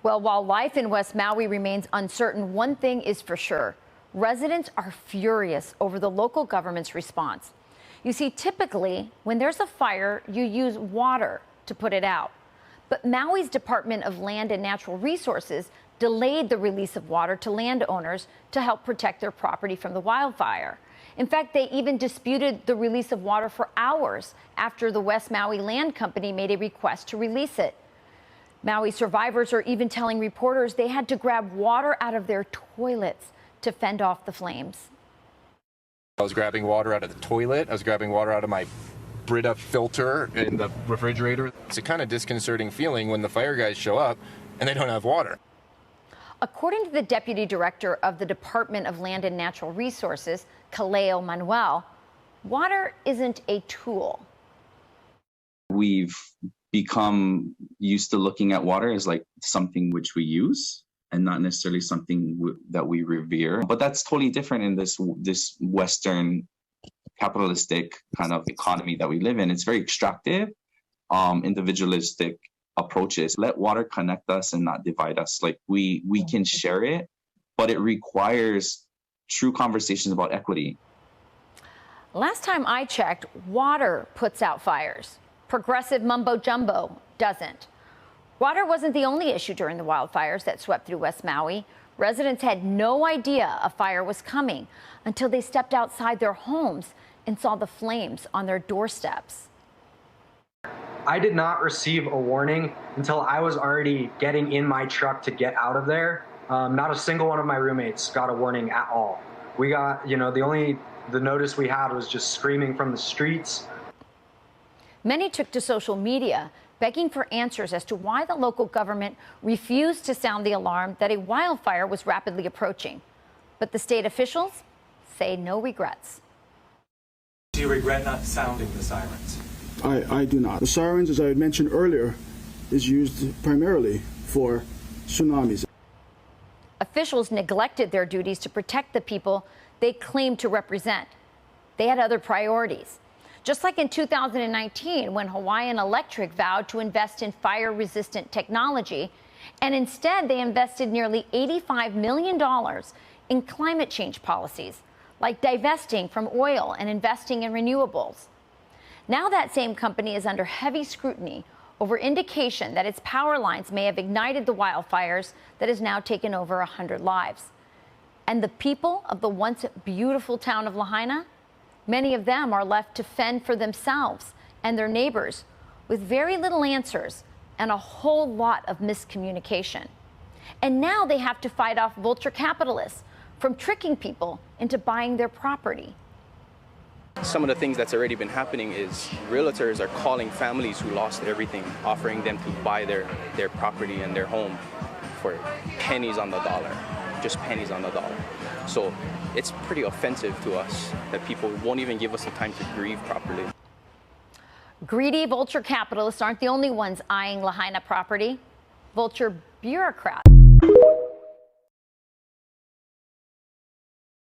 Well, while life in West Maui remains uncertain, one thing is for sure. Residents are furious over the local government's response. You see, typically, when there's a fire, you use water to put it out. But Maui's Department of Land and Natural Resources delayed the release of water to landowners to help protect their property from the wildfire. In fact, they even disputed the release of water for hours after the West Maui Land Company made a request to release it. Maui survivors are even telling reporters they had to grab water out of their toilets to fend off the flames. I was grabbing water out of the toilet. I was grabbing water out of my Brita filter in the refrigerator. It's a kind of disconcerting feeling when the fire guys show up and they don't have water. According to the deputy director of the Department of Land and Natural Resources, Kaleo Manuel, water isn't a tool. We've become used to looking at water as like something which we use and not necessarily something that we revere. But that's totally different in this Western capitalistic kind of economy that we live in. It's very extractive, individualistic approaches. Let water connect us and not divide us. Like we can share it, but it requires true conversations about equity. Last time I checked, water puts out fires. Progressive mumbo jumbo doesn't. Water wasn't the only issue during the wildfires that swept through West Maui. Residents had no idea a fire was coming until they stepped outside their homes and saw the flames on their doorsteps. I did not receive a warning until I was already getting in my truck to get out of there. Not a single one of my roommates got a warning at all. We got, the notice we had was just screaming from the streets. Many took to social media, begging for answers as to why the local government refused to sound the alarm that a wildfire was rapidly approaching. But the state officials say no regrets. Do you regret not sounding the sirens? I do not. The sirens, as I had mentioned earlier, is used primarily for tsunamis. Officials neglected their duties to protect the people they claimed to represent. They had other priorities. Just like in 2019, when Hawaiian Electric vowed to invest in fire-resistant technology, and instead they invested nearly $85 million in climate change policies, like divesting from oil and investing in renewables. Now that same company is under heavy scrutiny over indication that its power lines may have ignited the wildfires that has now taken over 100 lives. And the people of the once beautiful town of Lahaina, many of them are left to fend for themselves and their neighbors with very little answers and a whole lot of miscommunication. And now they have to fight off vulture capitalists from tricking people into buying their property. Some of the things that's already been happening is realtors are calling families who lost everything, offering them to buy their property and their home for pennies on the dollar, just pennies on the dollar. So it's pretty offensive to us that people won't even give us the time to grieve properly. Greedy vulture capitalists aren't the only ones eyeing Lahaina property. Vulture bureaucrats